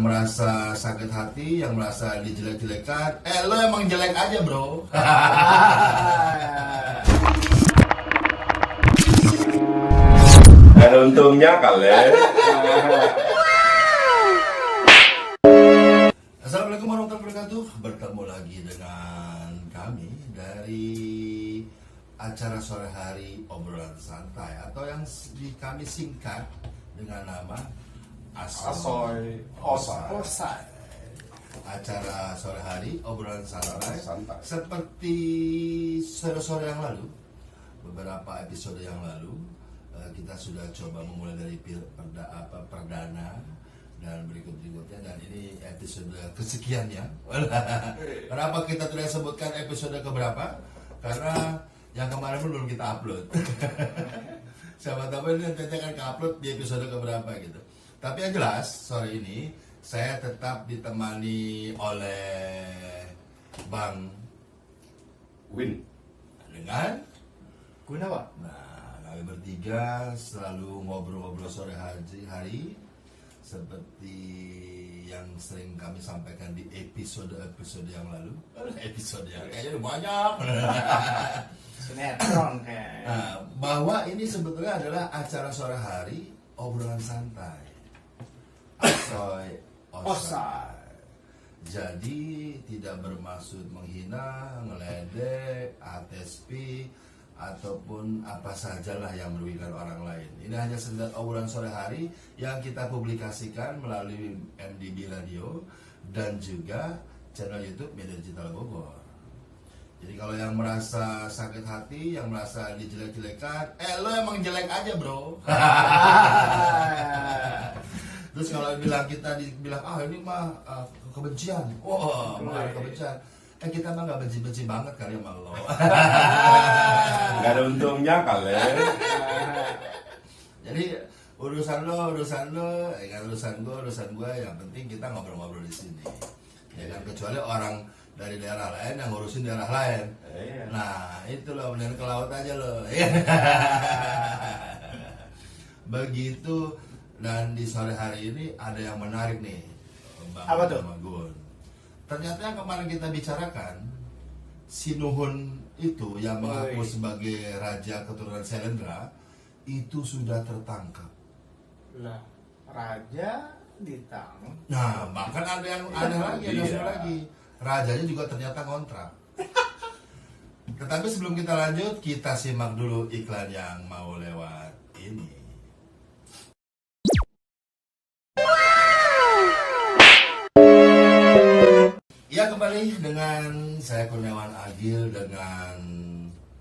merasa sakit hati, yang merasa dijelek-jelekan, lo emang jelek aja bro. Ada untungnya kali. Assalamualaikum warahmatullahi wabarakatuh. Bertemu lagi dengan kami dari acara sore hari obrolan santai atau yang kami singkat dengan nama Asoy Osai. Acara sore hari obrolan santai. Seperti sore-sore yang lalu, beberapa episode yang lalu, kita sudah coba memulai dari perdana dan berikutnya, dan ini episode kesekiannya. Kenapa kita tidak sebutkan episode keberapa? Karena yang kemarin belum kita upload. Siapa tahu ini nanti akan ke-upload di episode keberapa gitu. Tapi yang jelas sore ini saya tetap ditemani oleh Bang Win dengan Gunawan. Nah, kami bertiga selalu ngobrol-ngobrol sore hari seperti yang sering kami sampaikan di episode yang lalu. Episode ya, kayaknya udah banyak. Sinetron kayak. Nah, bahwa ini sebetulnya adalah acara sore hari obrolan santai. Asoy Osai. Jadi tidak bermaksud menghina, ngeledek, ATSP ataupun apa sajalah yang merugikan orang lain. Ini hanya sekedar obrolan sore hari yang kita publikasikan melalui MDB Radio dan juga channel YouTube Media Digital Bogor. Jadi kalau yang merasa sakit hati, yang merasa dijelek-jelekan, lo emang jelek aja bro. Terus kalau kita dibilang ini mah kebencian, kebencian. Kita mah nggak benci-benci banget kali sama lo. Gak ada untungnya kali. Jadi urusan lo, kan urusan gue. Yang penting kita ngobrol-ngobrol di sini. Ya kan, kecuali orang dari daerah lain yang ngurusin daerah lain. Nah itu lo bener ke laut aja lo. Begitu. Dan di sore hari ini ada yang menarik nih, Bang. Apa tuh? Gun. Ternyata yang kemarin kita bicarakan, si Nuhun itu yang mengaku sebagai raja keturunan Selendra itu sudah tertangkap. Lah, raja ditangkap. Nah, bahkan ada yang aneh lagi, ada satu lagi. Rajanya juga ternyata kontrak. Tetapi sebelum kita lanjut, kita simak dulu iklan yang mau lewat ini. Ya, kembali dengan saya Kurniawan Agil dengan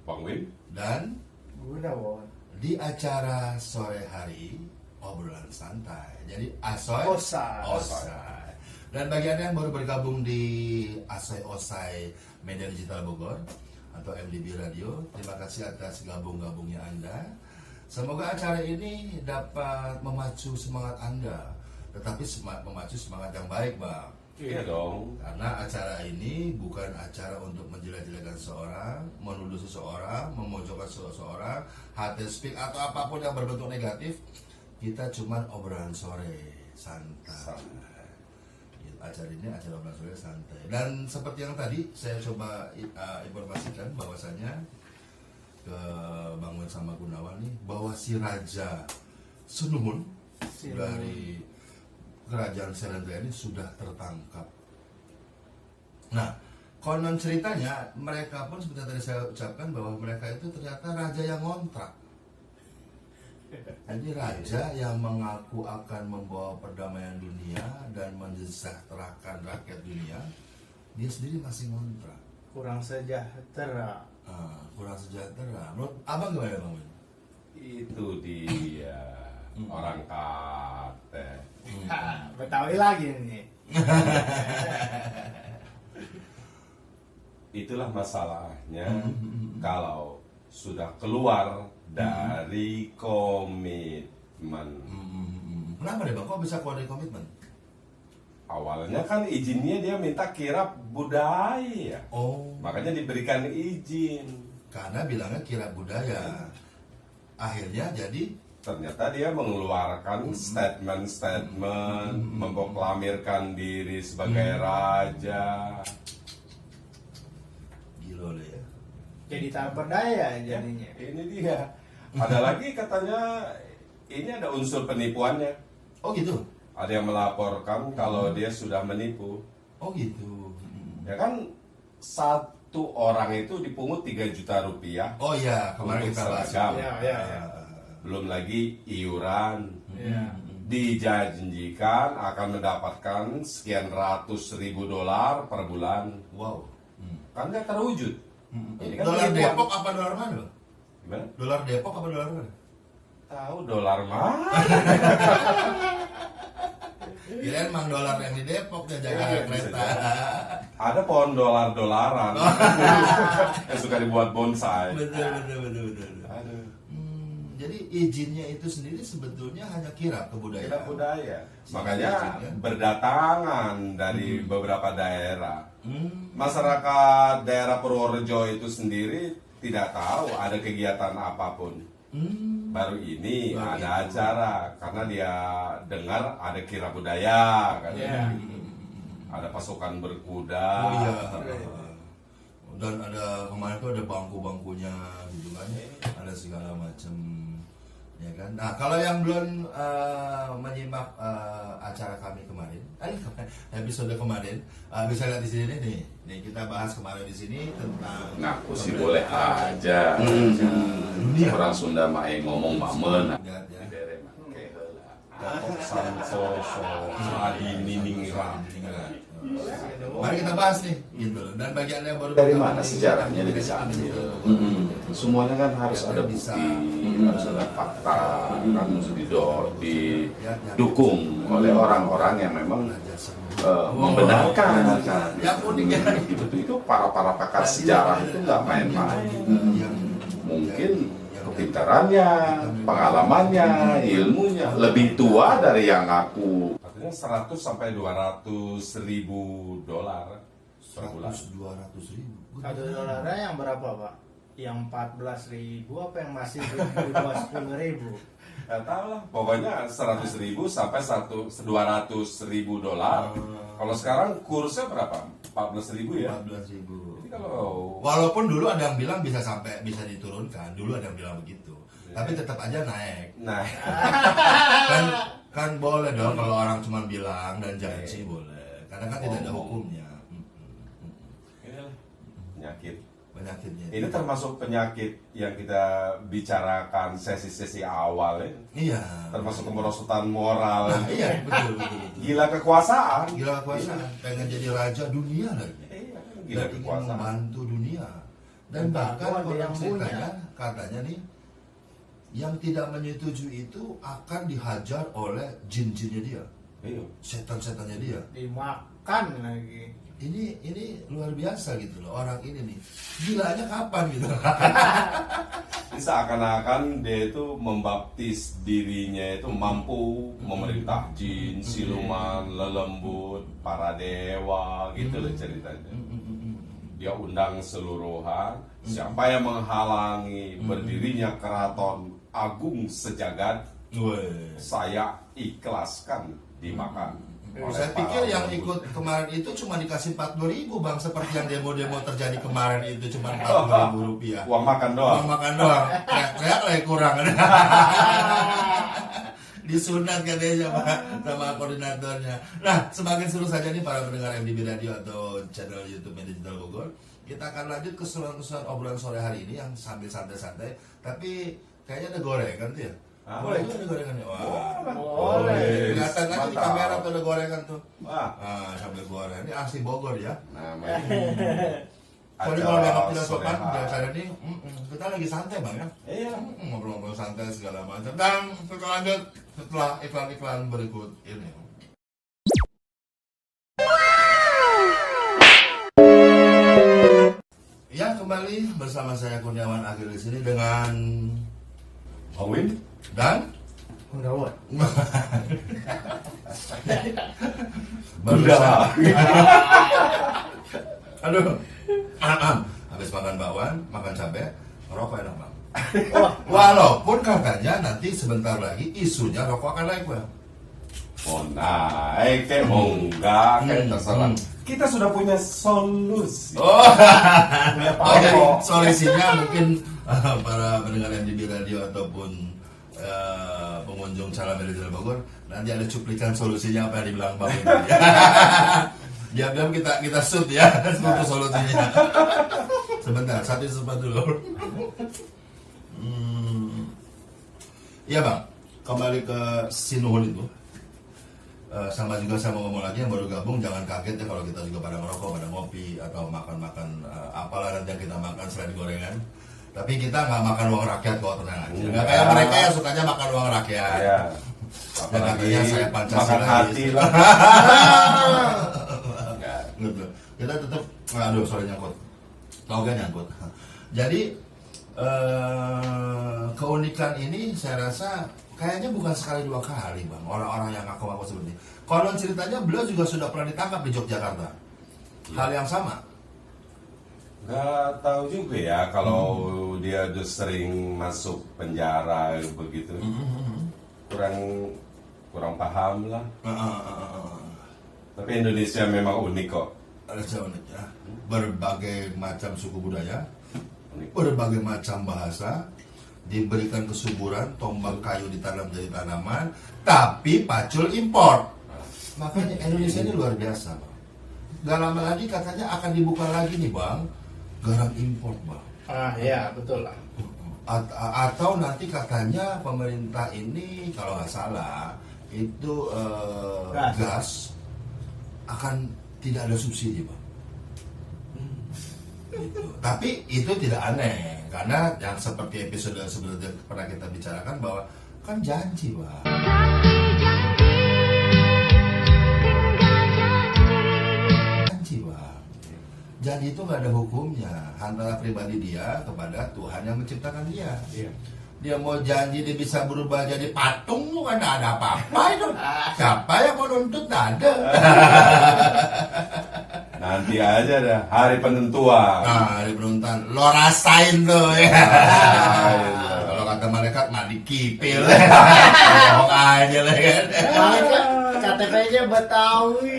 Bang Win dan Gunawan. di acara sore hari obrolan santai. Jadi Asoy Osai. Dan bagi Anda yang baru bergabung di Asoy Osai Media Digital Bogor atau MDB Radio, terima kasih atas gabungnya Anda. Semoga acara ini dapat memacu semangat Anda, tetapi memacu semangat yang baik, Bang. Iya dong. Karena acara ini bukan acara untuk menjelek-jelekan seseorang, menuduh seseorang, memojokkan seseorang, hate speak atau apapun yang berbentuk negatif. Kita cuman obrolan sore santai. Acara ini acara obrolan sore santai. Dan seperti yang tadi saya coba informasikan bahwasanya ke Bang Wen sama Gunawan nih, bahwa si Raja Senuhun dari Kerajaan Selendra ini sudah tertangkap. Nah, konon ceritanya mereka pun seperti tadi saya ucapkan bahwa mereka itu ternyata raja yang ngontrak. Jadi raja yang mengaku akan membawa perdamaian dunia dan mensejahterakan rakyat dunia, dia sendiri masih ngontrak. Kurang sejahtera. Kurang sejahtera. Menurut abang gimana, Bang Win? Itu dia orang kate. Betawi lagi nih. Itulah masalahnya kalau sudah keluar dari komitmen. Kenapa deh Bang? Kok bisa keluar dari komitmen? Awalnya kan izinnya dia minta kirap budaya. Oh. Makanya diberikan izin. Karena bilangnya kirap budaya. Akhirnya jadi ternyata dia mengeluarkan statement-statement, memproklamirkan diri sebagai raja. Gila lo ya. Jadi tak berdaya jadinya. Ini dia. Ada lagi katanya ini ada unsur penipuannya. Oh gitu. Ada yang melaporkan kalau dia sudah menipu. Oh gitu. Ya kan satu orang itu dipungut 3 juta rupiah. Oh iya, kemarin Untuk kita bahas. seragam. Ya. Belum lagi iuran. Ya. Dijanjikan akan mendapatkan sekian ratus ribu dolar per bulan. Wow. Kan nggak terwujud. Ini kan Dolar penipuan. Depok apa dolar mana lo? Gimana? Dolar Depok apa dolar mana? Tahu dolar mana? Kirain mang dolar yang di Depok dia jaga Iya, kereta. Ada pohon dolar-dolaran yang suka dibuat bonsai. Betul. Aduh. Jadi izinnya itu sendiri sebetulnya hanya kirap kebudayaan. Kita budaya. Makanya berdatangan dari beberapa daerah. Masyarakat daerah Purworejo itu sendiri tidak tahu ada kegiatan apapun. Baru ini Baru ada itu. acara karena dia dengar ada kirap budaya kan. Iya. Ada pasukan berkuda. Oh iya. Dan ada kemarin tuh ada bangku-bangkunya gitu kan. Ada segala macam. Ya kan. Nah, kalau yang belum menyimak acara kami kemarin, episode kemarin, bisa lihat di sini nih. Nih kita bahas kemarin di sini tentang Ngaku sih boleh aja. Dunia. Orang Sunda mah ngomong mamen. Lihat ya. Datuk Santoso Adiningrat. Mari kita bahas nih, gitu. Dan bagi anda yang baru Dari bergabung mana nih, sejarahnya kita bisa ambil ambil? gitu. Semuanya kan harus Ya, ada bisa. bukti, harus ada fakta, kan didukung oleh orang-orang yang memang Belajar seni. membenarkan. Kan. Yang unik ya. Itu para pakar sejarah itu nggak main-main. Yang Mungkin kepintarannya, pengalamannya, ilmunya lebih tua dari yang aku. Katanya 100 sampai 200 ribu dolar per bulan. 200 ribu. Satu dolarnya yang berapa pak? Yang 14.000 apa yang masih di bawah 10.000? Gak tahu lah, pokoknya 100 ribu sampai 200 ribu dolar. Kalau sekarang kursnya berapa? 14 ribu ya? 14 ribu. Jadi kalau Walaupun dulu ada yang bilang bisa sampai bisa diturunkan, dulu ada yang bilang begitu. Tapi tetap aja naik. nah Kan boleh dong kalau orang cuma bilang dan janji boleh. Karena kan tidak ada hukumnya. inilah penyakit. Penyakitnya. Ini termasuk penyakit yang kita bicarakan sesi-sesi awal ya. Iya. Termasuk kemerosotan moral. Nah, iya, betul. Gila kekuasaan. Gila kekuasaan, pengen jadi raja dunia lagi. Iya, Dan gila ingin kekuasaan. membantu dunia. Dan Dan bahkan tahu ada konon yang ceritanya, katanya nih, yang tidak menyetujui itu akan dihajar oleh jin-jinnya dia, Iya. setan-setannya dia. Dimakan lagi. Ini luar biasa gitu loh, orang ini nih. Gilanya kapan gitu. Jadi seakan-akan dia itu membaptis dirinya itu mampu memerintah jin, siluman, lelembut, para dewa gitu loh ceritanya. Dia undang seluruhan, siapa yang menghalangi berdirinya keraton agung sejagat, Weh. saya ikhlaskan dimakan. oleh Saya para pikir yang lembut. ikut kemarin itu cuma dikasih 40.000 bang, seperti yang demo-demo terjadi kemarin itu cuma 40.000 rupiah. Uang makan doang. Uang makan doang, teriak lagi kurang. Disunat katanya sama koordinatornya. Nah, semakin seru saja nih para pendengar MDB Radio atau channel YouTube Digital Bogor. Kita akan lanjut keseruan-keseruan obrolan sore hari ini yang sambil santai-santai, tapi kayaknya ada gorengan tuh ya. Boleh juga ada gorengan ya? Wah, Boleh. kelihatan aja di Mantap. kamera tuh ada gorengan tuh. Wah, Sambil goreng. Ini asli Bogor ya. Namanya Soalnya kalau dianggap tidak sore sopan, hari. biasanya nih, kita lagi santai bang ya. Iya. Ngobrol-ngobrol santai segala macam. Dan kita lanjut setelah iklan-iklan berikut ini. Ya, kembali bersama saya Kurniawan Akhir di sini dengan Owin? dan Enggak Bunda. Aduh, habis makan bakwan, makan cabai, ngerokok enak bang. Wah, Walaupun katanya nanti sebentar lagi isunya rokok akan naik, Bang. Mau naik kayak mau enggak kayak terserah. Kita sudah punya solusi. Oh, punya jadi pokok. solusinya mungkin para pendengar MDB Radio ataupun pengunjung Cala Meridil Bogor, nanti ada cuplikan solusinya apa yang dibilang Bang ini. Diam-diam kita shoot ya untuk solusinya. Sebentar, satu sempat dulu. Iya Bang, kembali ke Sinuhun itu. Sama juga saya mau ngomong lagi yang baru gabung, jangan kaget ya kalau kita juga pada ngerokok, pada ngopi atau makan-makan apalah nanti yang kita makan selain gorengan. Tapi kita nggak makan uang rakyat kok, tenang aja. Nggak kayak mereka yang sukanya makan uang rakyat. Ya. Dan katanya saya Pancasila. Makan hati lah. Gitu. Kita tetap, aduh sorry nyangkut. Toga nyangkut. Jadi keunikan ini saya rasa kayaknya bukan sekali dua kali Bang, orang-orang yang ngaku-ngaku seperti ini. Konon ceritanya beliau juga sudah pernah ditangkap di Yogyakarta. Hal yang sama. Nggak tahu juga ya kalau dia udah sering masuk penjara begitu. Kurang paham lah. Tapi Indonesia memang unik kok. Ada unik ya. Berbagai macam suku budaya, Unik. berbagai macam bahasa, diberikan kesuburan, tombak kayu ditanam dari tanaman, tapi pacul impor. Makanya Indonesia ini luar biasa, Bang. Gak lama lagi katanya akan dibuka lagi nih, Bang, garam impor, Bang. Ah ya betul lah. Atau nanti katanya pemerintah ini kalau nggak salah itu gas akan tidak ada subsidi, Bang. Gitu. Tapi itu tidak aneh karena yang seperti episode sebelumnya pernah kita bicarakan bahwa kan janji, Bang. Janji, Bang. Janji itu nggak ada hukumnya antara pribadi dia kepada Tuhan yang menciptakan dia. Iya. Dia mau janji dia bisa berubah jadi patung tuh kan nggak ada apa-apa itu. Siapa yang mau nuntut? Nggak ada. Nanti aja dah hari penentuan. Nah, hari penonton lo rasain tuh ya. Rasain. Kalau kata malaikat mandi kipil. Bohong aja lah kan. Malaikat KTP-nya Betawi.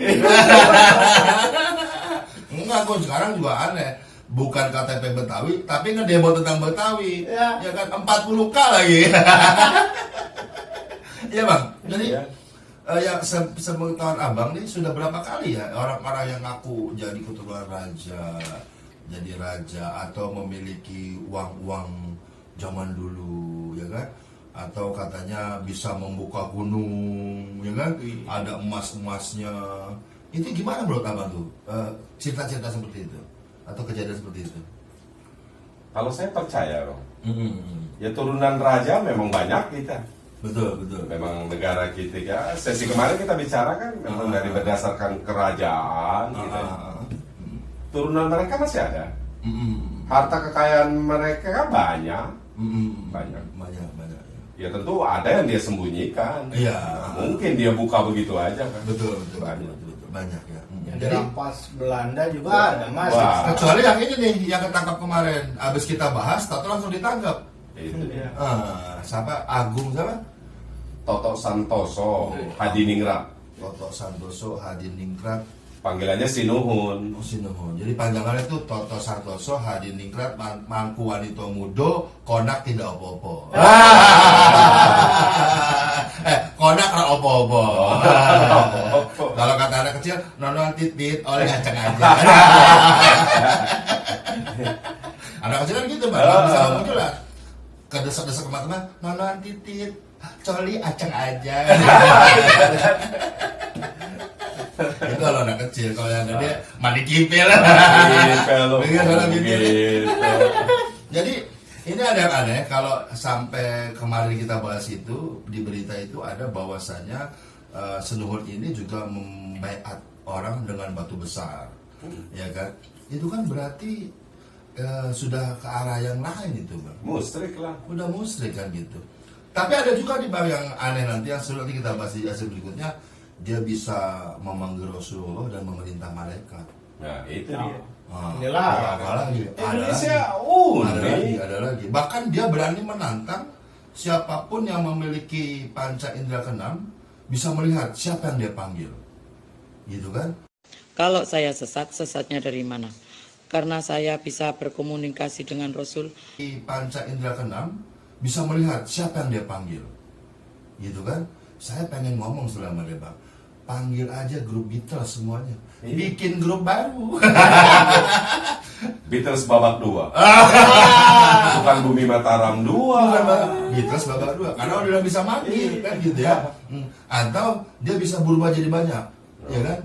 Enggak, kok sekarang juga aneh. Bukan KTP Betawi, tapi ngedemo tentang Betawi. Ya. Ya kan 40K lagi. Iya Bang. Jadi Iya. yang sepengetahuan abang nih sudah berapa kali ya orang-orang yang ngaku jadi keturunan raja, jadi raja atau memiliki uang-uang zaman dulu, ya kan? Atau katanya bisa membuka gunung, ya kan? Ada emas-emasnya. Itu gimana menurut abang tuh? Cerita-cerita seperti itu atau kejadian seperti itu? Kalau saya percaya, Bang. Ya turunan raja memang banyak kita. Betul, betul. Memang negara kita ya. Sesi kemarin kita bicara kan memang dari berdasarkan kerajaan gitu. Turunan mereka masih ada. Harta kekayaan mereka kan banyak. Banyak. Banyak. Ya tentu ada yang dia sembunyikan. Iya. Mungkin dia buka begitu aja kan. Betul. Banyak. Banyak ya. Yang Jadi dirampas Belanda juga ada masih. Wah. kecuali yang ini nih yang ketangkap kemarin, abis kita bahas, tato langsung ditangkap. Itu dia. Siapa? Agung siapa? Toto Santoso, Hadiningrat. Toto Santoso Hadiningrat Panggilannya Sinuhun. Sinuhun. Jadi panjangannya itu Toto Santoso Hadiningrat Mangku Wanito Mudo Konak tidak opo-opo. Konak ra opo-opo. Kalau kata anak kecil, nonon titit oleh ngaceng aja. Anak kecil kan gitu, Bang. Bisa ngomong jelas. Kedesak-desak teman-teman, nonon titit, coli aceng aja. Itu kalau anak kecil, kalau yang gede mandi kipil. Gitu. Jadi ini ada yang aneh kalau sampai kemarin kita bahas itu di berita itu ada bahwasannya Sinuhun ini juga membaiat orang dengan batu besar, ya kan? Itu kan berarti sudah ke arah yang lain itu, Bang. Musrik lah. Udah musyrik kan gitu. Tapi ada juga di bang yang aneh nanti yang nanti kita bahas di hasil berikutnya, dia bisa memanggil Rasulullah dan memerintah malaikat. Nah, itu Nah, dia. inilah apa lagi? Indonesia Ada lagi. Bahkan dia berani menantang siapapun yang memiliki panca indera keenam bisa melihat siapa yang dia panggil. Gitu kan? Kalau saya sesat, sesatnya dari mana? Karena saya bisa berkomunikasi dengan Rasul. Di panca indera keenam bisa melihat siapa yang dia panggil. Gitu kan? Saya pengen ngomong selama dia, Bang. Panggil aja grup Beatles semuanya. Iya. Bikin grup baru. Beatles babak 2. Bukan Bumi Mataram 2. Beatles babak 2 karena udah bisa mati kan gitu ya. Atau dia bisa berubah jadi banyak, ya kan?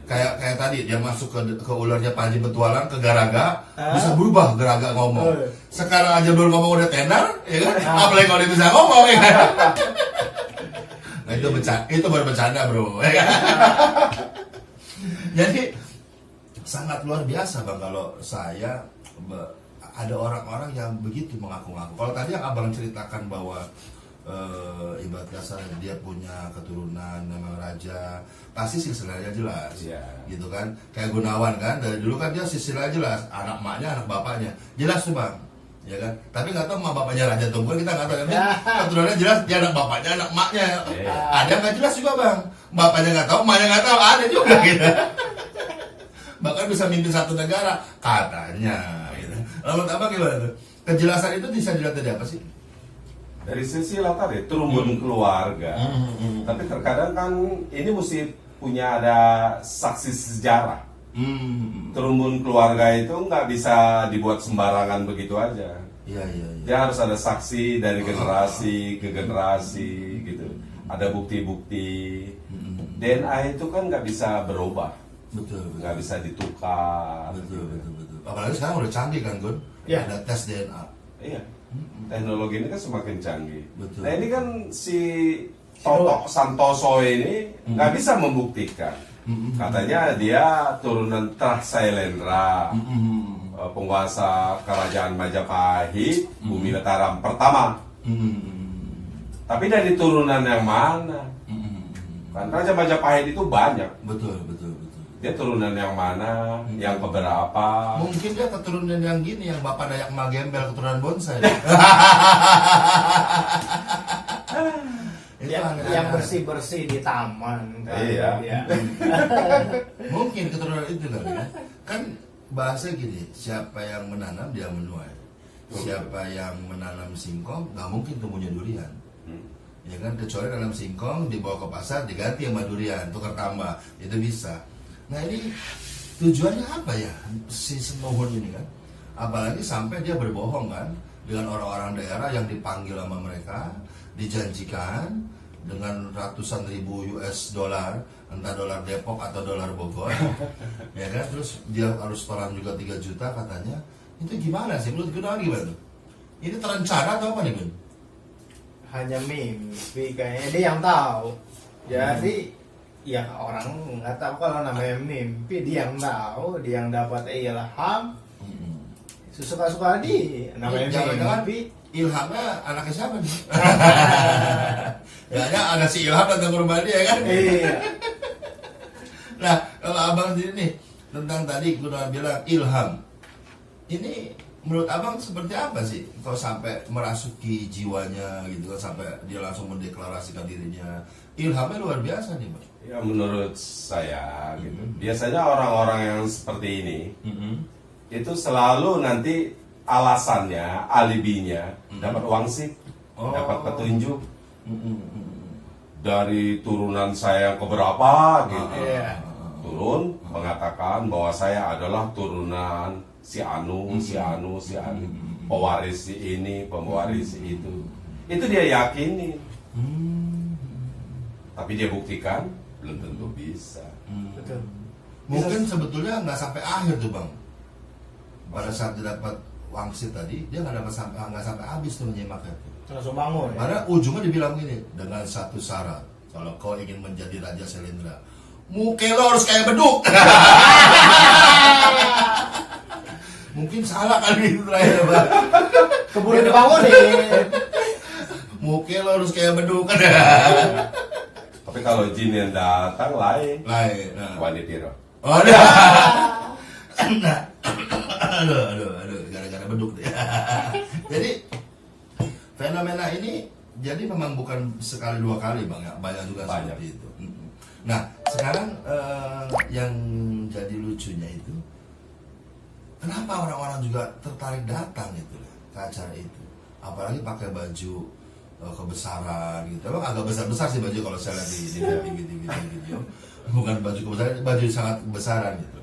Kayak tadi dia masuk ke ularnya Panji Petualang ke Garaga, bisa berubah Garaga ngomong. Sekarang aja belum ngomong udah tenar, ya kan? Apalagi kalau dia bisa ngomong, ya kan? Nah, itu baru bercanda, bro, ya kan? Jadi sangat luar biasa, Bang, kalau saya ada orang-orang yang begitu mengaku-ngaku. Kalau tadi yang Abang ceritakan bahwa ibarat kasar dia punya keturunan memang raja, pasti silsilahnya jelas, gitu kan? Kayak Gunawan kan, dari dulu kan dia silsilahnya jelas, anak emaknya, anak bapaknya, jelas tuh, Bang, ya kan? Tapi nggak tahu emak bapaknya raja tunggu, kita nggak tahu, tapi keturunannya jelas, dia anak bapaknya, anak emaknya, ada nggak jelas juga, Bang, bapaknya nggak tahu, emaknya nggak tahu, ada juga gitu. Bahkan bisa mimpin satu negara katanya, gitu. Lalu apa gimana tuh? Kejelasan itu bisa dilihat dari apa sih? Dari silsilah tadi, turun keluarga. Tapi terkadang kan ini mesti punya ada saksi sejarah. Turun keluarga itu nggak bisa dibuat sembarangan begitu aja. Iya. Dia harus ada saksi dari generasi ke generasi gitu. Ada bukti-bukti. DNA itu kan nggak bisa berubah. Betul. Nggak bisa ditukar. Betul. Apalagi sekarang udah canggih kan, Gun? Ya. Ada tes DNA. Iya. Teknologi ini kan semakin canggih. Betul. Nah ini kan si Toto Santoso ini nggak bisa membuktikan. Katanya dia turunan Trah Sailendra, penguasa kerajaan Majapahit, Bumi Mataram pertama. Tapi dari turunan yang mana? Kan Raja Majapahit itu banyak. Betul. Dia turunan yang mana? Yang keberapa? Mungkin dia keturunan yang gini, yang Bapak Dayak Magembel, keturunan bonsai. yang bersih-bersih di taman kan. Iya. Mungkin keturunan itu kali ya. Kan bahasa gini, siapa yang menanam dia menuai. Siapa yang menanam singkong nggak mungkin tumbuhnya durian. Ya kan, kecuali dalam singkong dibawa ke pasar diganti sama durian, tukar tambah, itu bisa. Nah ini tujuannya apa ya si Senohon ini kan? Apalagi sampai dia berbohong kan dengan orang-orang daerah yang dipanggil sama mereka, dijanjikan dengan ratusan ribu US dollar, entah dolar Depok atau dolar Bogor, ya kan? Terus dia harus tolan juga 3 juta katanya. Itu gimana sih? Menurut Gunawan gimana tuh? Ini terencana atau apa nih, Gun? Hanya mimpi kayaknya, dia yang tahu. Jadi ya orang nggak tahu kalau namanya mimpi, dia yang tahu, dia yang dapat ilham. Suka-suka dia namanya Jangan-jangan mimpi. Ilhamnya anaknya siapa nih? Ya ada si Ilham datang ke rumah dia kan? Iya. Nah, kalau abang sendiri nih tentang tadi Gunawan bilang ilham, ini menurut abang seperti apa sih? Kalau sampai merasuki jiwanya gitu kan, sampai dia langsung mendeklarasikan dirinya, ilhamnya luar biasa nih, Bang. Ya menurut saya gitu. Biasanya orang-orang yang seperti ini itu selalu nanti alasannya, alibinya dapat wangsit, dapat petunjuk dari turunan saya yang keberapa gitu. Turun mengatakan bahwa saya adalah turunan si Anu, si Anu, pewaris si ini, pewaris si itu. Itu dia yakini. Tapi dia buktikan belum tentu bisa. Betul. Mungkin sebetulnya nggak sampai akhir tuh, Bang. Pada saat dia dapat wangsit tadi, dia nggak sampai habis tuh menyimaknya. Langsung bangun. Karena ujungnya dibilang gini, dengan satu syarat, kalau kau ingin menjadi Raja Sailendra, muka lo harus kayak beduk. Mungkin salah kali itu terakhir, Bang. Keburu dibangun nih. Muka lo harus kayak beduk. Tapi kalau jin yang datang lain, Lain. Nah. wanitiro. Oh, Nah, aduh, gara-gara beduk deh. Jadi fenomena ini jadi memang bukan sekali dua kali bang ya, banyak juga Banyak. seperti itu. Nah sekarang yang jadi lucunya itu, kenapa orang-orang juga tertarik datang gitu ke acara itu, apalagi pakai baju kebesaran gitu. Emang agak besar-besar sih baju kalau saya lihat di video. Bukan baju kebesaran, baju sangat kebesaran gitu.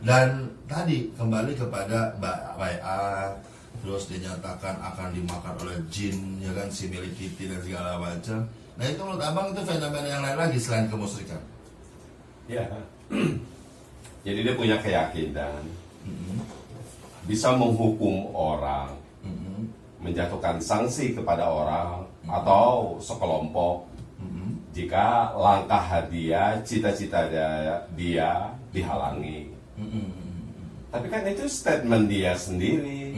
Dan tadi kembali kepada bayat, terus dinyatakan akan dimakan oleh jin, ya kan, si Milikiti dan segala macam. Nah itu menurut abang itu fenomena yang lain lagi selain kemusyrikan. Ya. Jadi dia punya keyakinan bisa menghukum orang, menjatuhkan sanksi kepada orang atau sekelompok jika langkah dia, cita-cita dia dihalangi. Tapi kan itu statement dia sendiri.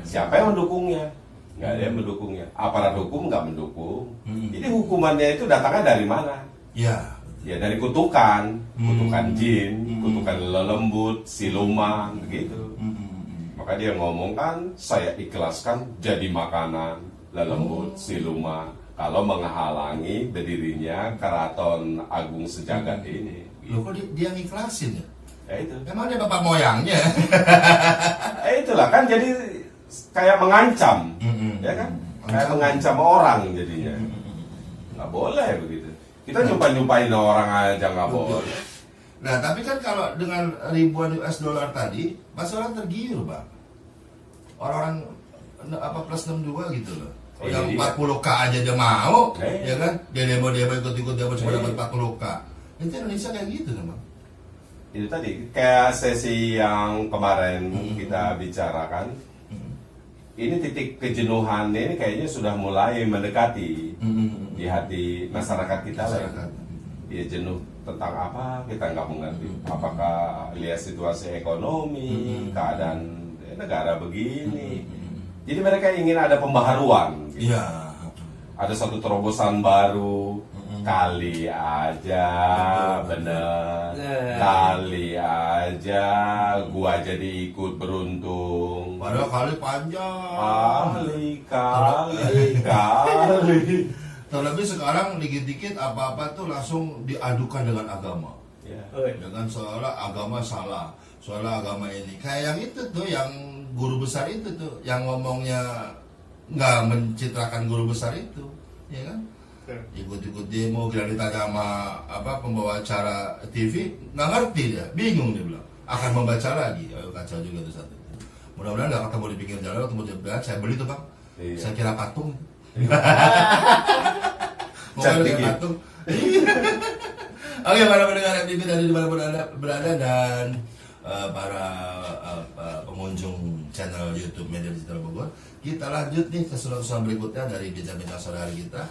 Siapa yang mendukungnya? Nggak ada yang mendukungnya. Aparat hukum nggak mendukung. Jadi hukumannya itu datangnya dari mana? Ya. Ya dari kutukan, kutukan jin, kutukan lelembut, siluman, begitu. Maka dia ngomong kan, saya ikhlaskan jadi makanan lelembut, siluman, kalau menghalangi berdirinya Keraton Agung Sejagat ini. Loh kok dia ngikhlasin ya? Ya itu. Emang dia bapak moyangnya? Itulah kan jadi kayak mengancam, ya kan? Kayak mengancam orang jadinya. Nggak boleh begitu. Kita nyumpain orang aja nggak boleh. Nah tapi kan kalau dengan ribuan US dollar tadi, pasti orang tergiur bang. Orang apa plus 62 gitu loh. Oh, yang iya. 40k aja dia mau, Iya. ya kan? Dia demo ikut-ikut demo cuma Iya. dapat 40k. Itu Indonesia kayak gitu kan bang? Itu tadi kayak sesi yang kemarin kita bicarakan. Ini titik kejenuhan ini kayaknya sudah mulai mendekati di hati masyarakat kita lah. Masyarakat. Dia jenuh tentang apa kita nggak mengerti. Apakah lihat situasi ekonomi, keadaan negara begini. Jadi mereka ingin ada pembaharuan. Gitu. Iya. Ada satu terobosan baru. Kali aja, bener. Kali aja, gua jadi ikut beruntung. Padahal kali panjang. Kali. Terlebih sekarang dikit-dikit apa-apa tuh langsung diadukan dengan agama. Ya. Dengan seolah agama salah, seolah agama ini. Kayak yang itu tuh, yang guru besar itu tuh, yang ngomongnya nggak mencitrakan guru besar itu, ya kan? Ikut-ikut demo, kira ditanya sama apa pembawa acara TV, nggak ngerti dia, bingung dia bilang, akan membaca lagi. Ayo kacau juga tuh satu. Mudah-mudahan nggak ketemu di pinggir jalan, ketemu di berat. Saya beli tuh bang, Iya. saya kira patung. Mau Cantik kayak ya? patung. Oke, para pendengar MTV dari dimanapun Anda berada dan para pengunjung channel YouTube Media Digital Bogor, kita lanjut nih ke keseruan berikutnya dari bincang-bincang sore hari kita.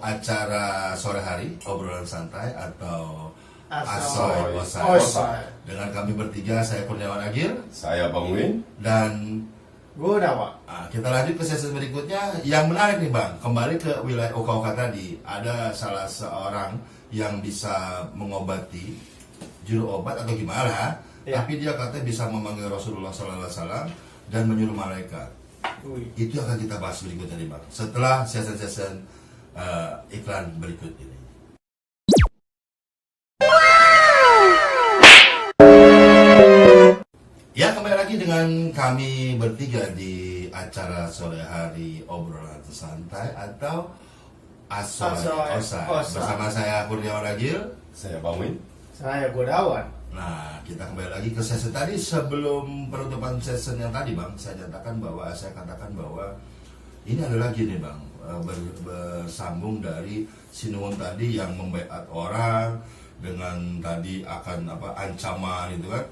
Acara sore hari, obrolan santai atau Asoy Osai. Dengan kami bertiga, saya Kurniawan Agil Saya Bang Win. dan Gue udah pak. kita lanjut ke sesi berikutnya yang menarik nih bang. Kembali ke wilayah Oka-Oka tadi, ada salah seorang yang bisa mengobati juru obat atau gimana, Ya. tapi dia katanya bisa memanggil Rasulullah SAW dan menyuruh malaikat. Itu akan kita bahas berikutnya nih bang. Setelah sesi-sesi iklan berikut ini. Ya, kembali lagi dengan kami bertiga di acara sore hari obrolan santai atau Asoy Osai. Bersama saya Kurniawan Agil. Saya Bang Win. Saya Gunawan. Nah, kita kembali lagi ke sesi tadi. Sebelum penutupan sesi yang tadi bang, saya katakan bahwa ini ada lagi nih bang, bersambung dari Sinuwun tadi yang membaiat orang dengan tadi akan ancaman itu kan,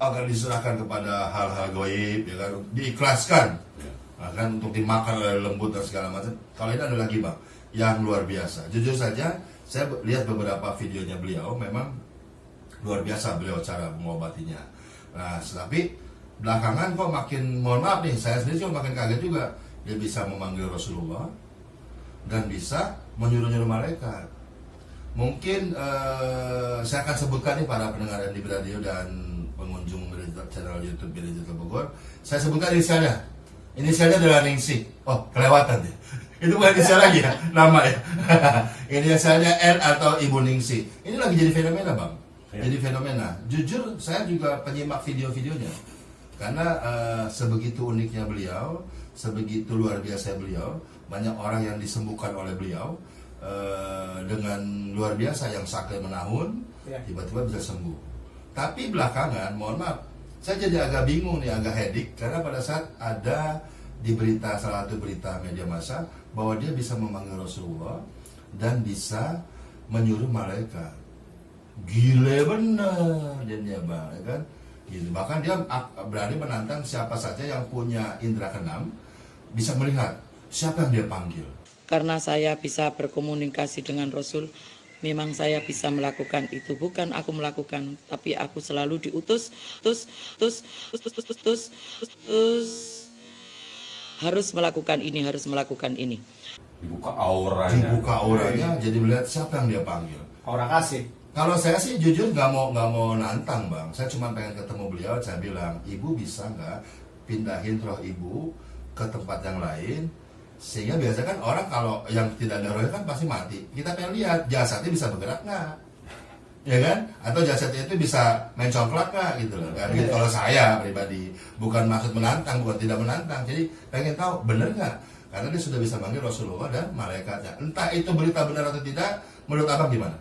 akan diserahkan kepada hal-hal gaib, ya kan, diikhlaskan, kan untuk dimakan oleh lembut dan segala macam. Kalau ini ada lagi bang, yang luar biasa. Jujur saja, saya lihat beberapa videonya beliau, memang luar biasa beliau cara mengobatinya. Nah, tapi belakangan kok makin, mohon maaf nih, saya sendiri juga makin kaget juga. Dia bisa memanggil Rasulullah dan bisa menyuruh-nyuruh malaikat. Mungkin saya akan sebutkan nih para pendengar MDB Radio dan pengunjung dari channel YouTube Digital Bogor. Saya sebutkan inisialnya. Inisialnya adalah Ningsih. Oh, kelewatan ya. Itu bukan inisial lagi ya, nama ya. Inisialnya N atau Ibu Ningsih. Ini lagi jadi fenomena, Bang. Jadi fenomena. Jujur, saya juga penyimak video-videonya. Karena sebegitu uniknya beliau, sebegitu luar biasa beliau, banyak orang yang disembuhkan oleh beliau dengan luar biasa, yang sakit menahun, tiba-tiba bisa sembuh. Tapi belakangan, mohon maaf, saya jadi agak bingung nih, agak headache, karena pada saat ada di berita, salah satu berita media massa, bahwa dia bisa memanggil Rasulullah dan bisa menyuruh malaikat. Gile bener dia Bang, ya kan? Gitu. Bahkan dia berani menantang siapa saja yang punya indera keenam bisa melihat siapa yang dia panggil. Karena saya bisa berkomunikasi dengan Rasul, memang saya bisa melakukan itu. Bukan aku melakukan, tapi aku selalu diutus, harus melakukan ini, harus melakukan ini. Dibuka auranya. Dibuka auranya, jadi melihat siapa yang dia panggil. Aura kasih. Kalau saya sih jujur nggak mau nantang Bang. Saya cuma pengen ketemu beliau. Saya bilang, ibu bisa nggak pindahin roh ibu ke tempat yang lain, sehingga biasanya kan orang kalau yang tidak ada rohnya kan pasti mati. Kita pengen lihat jasadnya bisa bergerak nggak, ya kan? Atau jasadnya itu bisa main congklak nggak gitu loh. Kan? Gitu. Kalau saya pribadi, bukan maksud menantang, bukan tidak menantang. Jadi pengen tahu bener nggak? Karena dia sudah bisa manggil Rasulullah dan malaikatnya. Entah itu berita benar atau tidak, menurut abang gimana?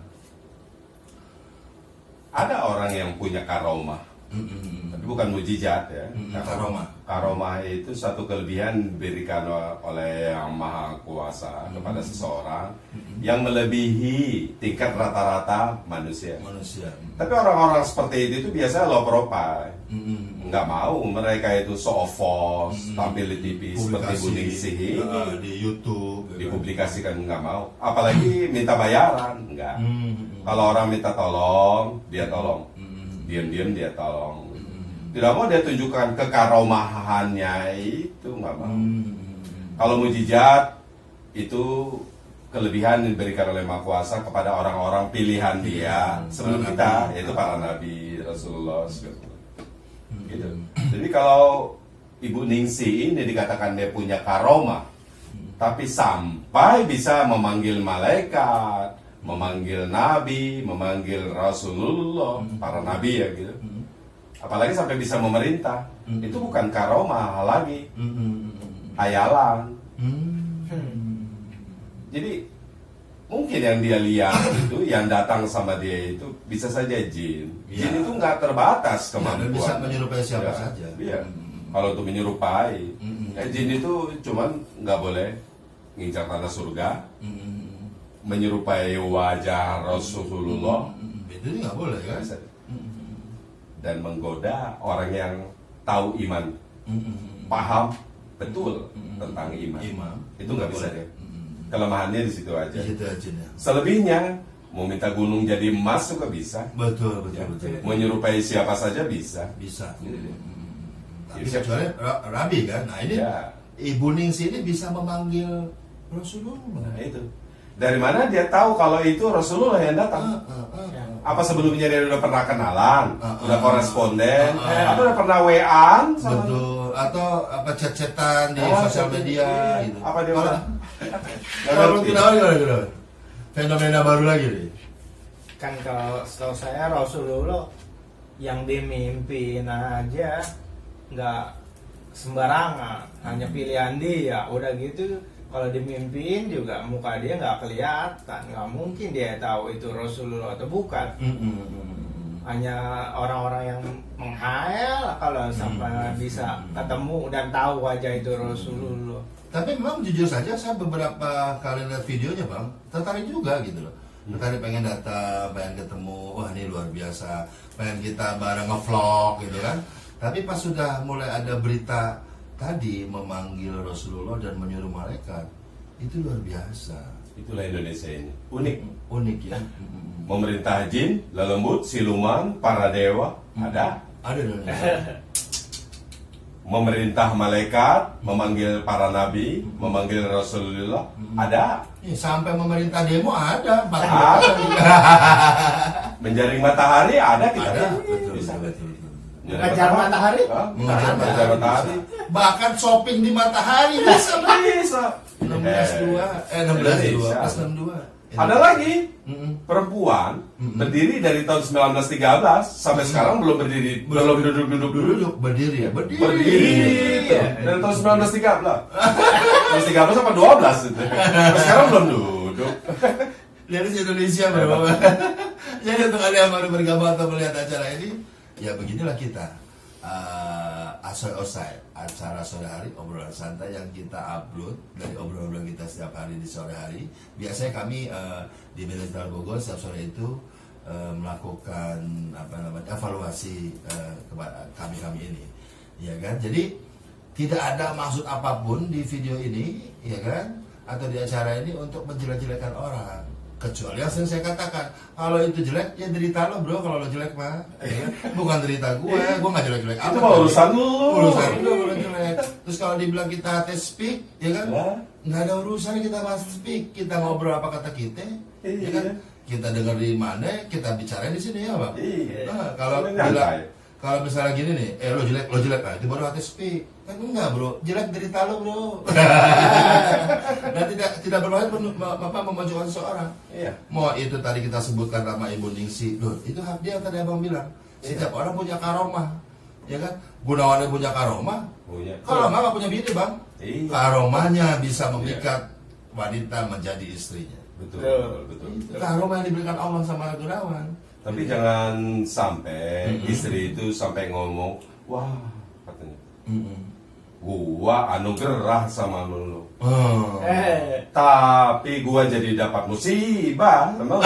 Ada orang yang punya karomah, tapi bukan mujizat ya. Karomah. Karomah itu satu kelebihan diberikan oleh Yang Maha Kuasa kepada seseorang yang melebihi tingkat rata-rata manusia. Tapi orang-orang seperti itu biasa low profile, nggak mau mereka itu show off, tampil di TV seperti Bu Ningsih di YouTube, dipublikasikan, nggak mau. Apalagi minta bayaran, nggak. Kalau orang minta tolong, dia tolong. Diam-diam dia tolong. Tidak mau dia tunjukkan kekaromahannya, itu nggak mau. Kalau mujizat itu kelebihan diberikan oleh Maha Kuasa kepada orang-orang pilihan dia sebelum kita, yaitu para nabi, Rasulullah gitu. Jadi kalau Ibu Ningsih ini dikatakan dia punya karomah, tapi sampai bisa memanggil malaikat, memanggil nabi, memanggil Rasulullah, para nabi ya gitu. Apalagi sampai bisa memerintah, itu bukan karomah lagi, hayalan. Jadi mungkin yang dia lihat itu, yang datang sama dia itu bisa saja jin. Jin itu nggak terbatas kemampuan. Bisa menyerupai siapa saja. Iya. Kalau untuk menyerupai, jin itu cuman nggak boleh ngincar tanah surga, menyerupai wajah Rasulullah, itu nggak boleh kan? dan menggoda orang yang tahu iman, paham betul tentang iman. Itu nggak bisa ya. Kelemahannya di situ aja. Di situ aja ya. Selebihnya mau minta gunung jadi emas juga bisa. Betul. Menyerupai siapa saja bisa. Bisa. Tapi Bisa. kecuali Rabi kan. Nah ini Ya. Ibu Ningsih ini bisa memanggil Rasulullah. Nah itu. Dari mana dia tahu kalau itu Rasulullah yang datang? Apa sebelumnya dia udah pernah kenalan, udah koresponden, atau udah pernah WA-an sama Betul. Atau apa chat-chatan di sosial media gitu. Apa dia Kalau Kalau tidak gimana? Fenomena baru lagi nih. Kan kalau setahu saya Rasulullah yang dimimpin aja nggak sembarangan, hanya pilihan dia. Udah gitu kalau dimimpin juga muka dia nggak kelihatan, nggak mungkin dia tahu itu Rasulullah atau bukan. Hanya orang-orang yang menghayal kalau sampai bisa ketemu dan tahu wajah itu Rasulullah. Tapi memang jujur saja saya beberapa kali lihat videonya Bang, tertarik juga gitu loh. Tertarik pengen datang, pengen ketemu, wah ini luar biasa, pengen kita bareng nge-vlog gitu kan. Tapi pas sudah mulai ada berita tadi memanggil Rasulullah dan menyuruh malaikat, itu luar biasa. Itulah Indonesia ini, unik. Unik ya. Memerintah jin, lelembut, siluman, para dewa, ada. Ada di Indonesia. Memerintah malaikat, memanggil para nabi, memanggil Rasulullah, ada. Sampai memerintah demo ada 40 Ada. kali. Menjaring matahari ada kita. Ada, betul, Bisa. betul. Mengejar matahari? Mengejar matahari. Bahkan shopping di matahari bisa, Bang. Bisa. 16.2, 16.2, plus 62. Ada lagi Mm-mm. perempuan Mm-mm. berdiri dari tahun 1913 sampai sekarang belum berdiri, belum duduk-duduk dulu. Duduk, berdiri ya, berdiri. Berdiri dari tahun 1913. 1913 sampai 12 itu. Sampai sekarang belum duduk. Dari Indonesia, Bro. Jadi untuk kalian yang baru bergabung atau melihat acara ini, ya beginilah kita. Asoy Osai, acara sore hari, obrolan santai yang kita upload dari obrolan kita setiap hari di sore hari. Biasanya kami di Manajemen Bogor setiap sore itu melakukan evaluasi kepada kami ini, ya kan? Jadi tidak ada maksud apapun di video ini, ya kan? Atau di acara ini untuk menjelek-jelekan orang. Kecuali yang sering saya katakan, kalau itu jelek, ya derita lo bro, kalau lo jelek mah, ya kan? Bukan derita gue nggak jelek-jelek Itu mah urusan lu. urusan lo kalau jelek. Terus kalau dibilang kita tes speak, ya kan? Nggak ada urusan kita bahas speak, kita ngobrol apa kata kita, ya kan? Kita dengar di mana, kita bicara di sini ya bang. Iya. Nah, kalau Nyantai. bilang, kalau misalnya gini nih, lo jelek, nah, itu baru hati speak. Kan enggak bro, jelek derita lo bro. Dan tidak bermaksud memajukan seseorang. Iya. Mau itu tadi kita sebutkan nama Ibu Ningsi, loh itu hak dia yang tadi abang bilang. Setiap orang punya karomah, ya kan? Gunawannya punya karomah, Punya. karomah nggak punya bini bang. Iya. Karomahnya bisa memikat wanita menjadi istrinya. Betul. Itu karomah yang diberikan Allah sama Gunawan. Tapi jangan sampai istri itu sampai ngomong, wah katanya, gua anugerah sama lu. Oh. Tapi gua jadi dapat musibah. Emang?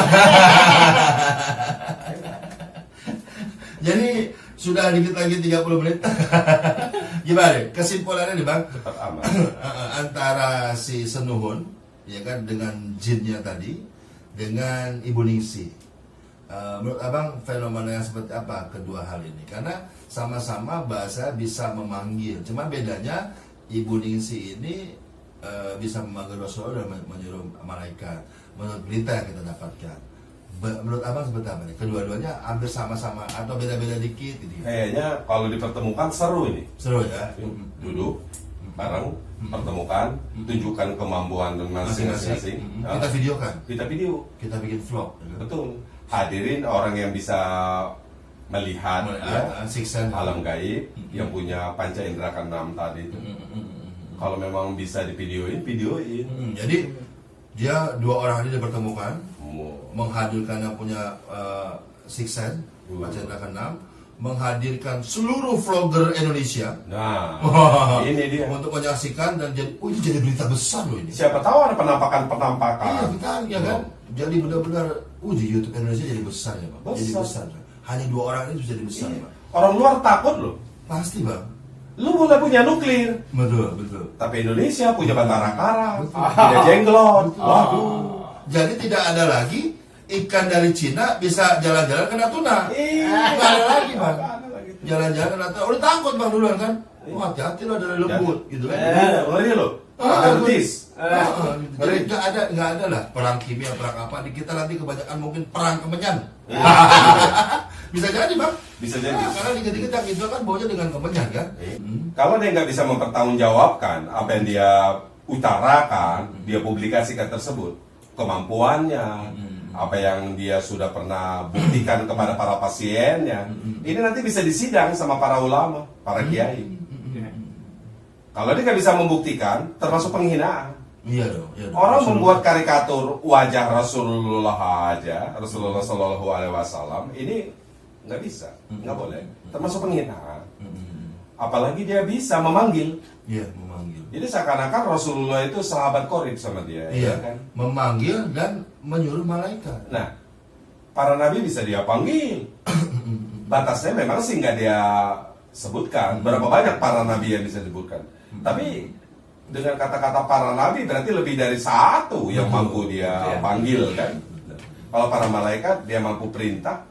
Jadi sudah dikit lagi 30 menit. Gimana? Kesimpulannya nih bang, Cepat amat. antara si Senuhun, ya kan, dengan jinnya tadi, dengan Ibu Ningsi. Menurut abang fenomena yang seperti apa kedua hal ini? Karena sama-sama bahasa bisa memanggil, cuma bedanya Ibu Ningsi ini bisa memanggil Rasulullah dan menyuruh malaikat. Menurut berita yang kita dapatkan, menurut abang seperti apa nih? Kedua-duanya hampir sama-sama atau beda-beda dikit gitu? Kayaknya kalau dipertemukan seru ini. Seru ya? Duduk bareng, pertemukan, tunjukkan kemampuan masing-masing. Kita videokan, Kita video. kita bikin vlog. ya kan? Betul. Hadirin orang yang bisa melihat Six Sense. alam gaib, yang punya panca indera keenam tadi itu. Kalau memang bisa divideoin, videoin. Jadi dia dua orang ini dipertemukan, Mau menghadirkan yang punya Six Sense, panca indera keenam, menghadirkan seluruh vlogger Indonesia. Nah, Wah, ini dia. untuk menyaksikan dan jadi, ini jadi berita besar loh ini. Siapa tahu ada Iya, penampakan-penampakan. kita ya kan. Jadi benar-benar, di YouTube Indonesia jadi besar ya bang. Jadi Besar. besar. Hanya dua orang ini bisa jadi besar Iya. bang. Orang luar takut loh. Pasti bang. Lu boleh punya nuklir, Betul. tapi Indonesia punya batara karat, Betul. punya jenglot. Waduh. Jadi tidak ada lagi ikan dari Cina bisa jalan-jalan ke Natuna. Iya. Nggak ada lagi bang. Nggak ada lagi. Jalan-jalan ke Natuna. Udah takut bang duluan kan. Wah hati-hati lo dari lembut gitu kan. Ngeri loh. Ada betis. Jadi nggak ada lah perang kimia, perang apa. Di kita nanti kebanyakan mungkin perang kemenyan. Bisa jadi bang. Bisa jadi. Karena dikit-dikit yang itu kan baunya dengan kemenyan kan. Kalau dia nggak bisa mempertanggungjawabkan apa yang dia utarakan, dia publikasikan tersebut, kemampuannya, apa yang dia sudah pernah buktikan kepada para pasiennya, ini nanti bisa disidang sama para ulama, para kiai. Kalau dia nggak bisa membuktikan, termasuk penghinaan. Iya dong. Orang membuat karikatur wajah Rasulullah aja, Rasulullah Shallallahu Alaihi Wasallam, ini nggak bisa, nggak boleh, termasuk penghinaan. Apalagi dia bisa memanggil. Iya, memanggil. Jadi seakan-akan Rasulullah itu sahabat korib sama dia, Iya, ya kan? memanggil dan menyuruh malaikat. Nah, para nabi bisa dia panggil. Batasnya memang sih nggak dia sebutkan. Berapa banyak para nabi yang bisa disebutkan. Tapi dengan kata-kata para nabi berarti lebih dari satu yang mampu dia panggil kan. Kalau para malaikat dia mampu perintah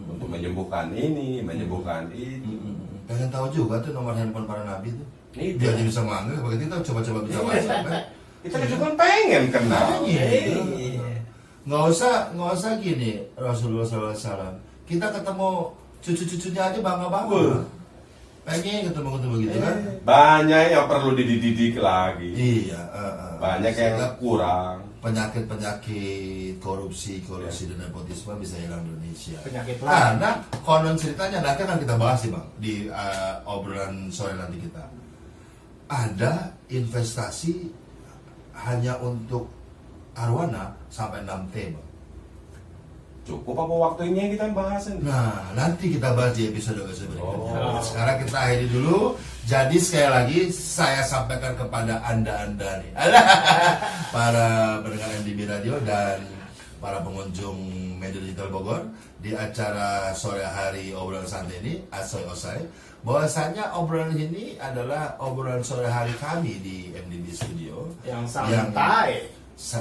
untuk menyembuhkan ini, menyembuhkan itu. Pengen tahu juga tuh nomor handphone para nabi tuh. Itu. Biar dia bisa manggil, begitu kita coba-coba bisa WhatsApp kan. Kita cuma pengen kenal. Nggak usah gini Rasulullah SAW. Kita ketemu cucu-cucunya aja bangga-bangga. Wah. Pengen ketemu-ketemu gitu kan. Banyak yang perlu dididik lagi. Iya, Banyak yang sehingga kurang. penyakit-penyakit korupsi dan nepotisme bisa hilang di Indonesia. Penyakit lain. Karena konon ceritanya nanti akan kita bahas sih bang di obrolan sore nanti kita. Ada investasi hanya untuk arwana sampai 6T bang. Cukup apa waktunya kita bahas ini? Nah, nanti kita bahas di episode berikutnya. Oh. Sekarang kita akhiri dulu. Jadi sekali lagi saya sampaikan kepada anda nih, para pendengar MDB Radio dan para pengunjung media digital Bogor di acara sore hari obrolan santai ini, Asoy Osai, bahwasanya obrolan ini adalah obrolan sore hari kami di MDB Studio Yang santai.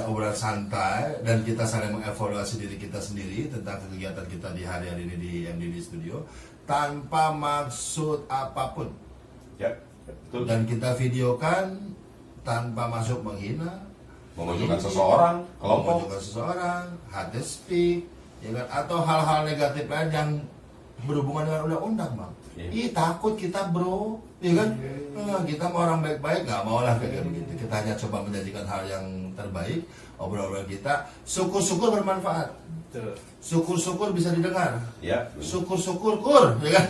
obrolan santai dan kita saling mengevaluasi diri kita sendiri tentang kegiatan kita di hari-hari ini di MDB Studio tanpa maksud apapun Ya, betul. dan kita videokan tanpa masuk menghina, Memojokkan seseorang, kelompok. memojokkan seseorang, hate speak, ya kan? Atau hal-hal negatif lain yang berhubungan dengan undang-undang, bang. Iya. Ih takut kita bro, ya kan? Kita mau orang baik-baik nggak mau lah kayak begitu. Kita hanya coba menjanjikan hal yang terbaik, obrolan kita. Syukur-syukur bermanfaat, Tuh. syukur-syukur bisa didengar, Ya, syukur-syukur kur, ya kan?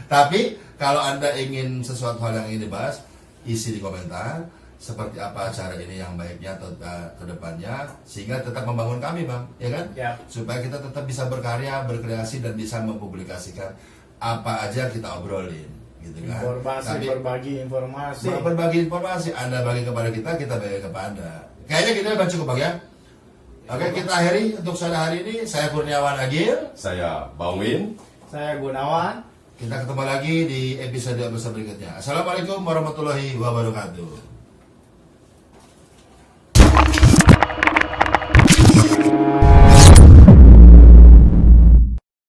Tapi kalau anda ingin sesuatu hal yang ingin dibahas, isi di komentar seperti apa acara ini yang baiknya atau ke depannya sehingga tetap membangun kami bang, ya kan? Ya. Supaya kita tetap bisa berkarya, berkreasi dan bisa mempublikasikan apa aja kita obrolin, gitu kan? Informasi, berbagi informasi. Berbagi informasi, anda bagi kepada kita bagi kepada anda. Kayaknya kita udah cukup bang ya. Oke, kita akhiri untuk sore hari ini. Saya Kurniawan Agil. saya Bangwin. Saya Gunawan. Kita ketemu lagi di episode berikutnya. Assalamualaikum warahmatullahi wabarakatuh.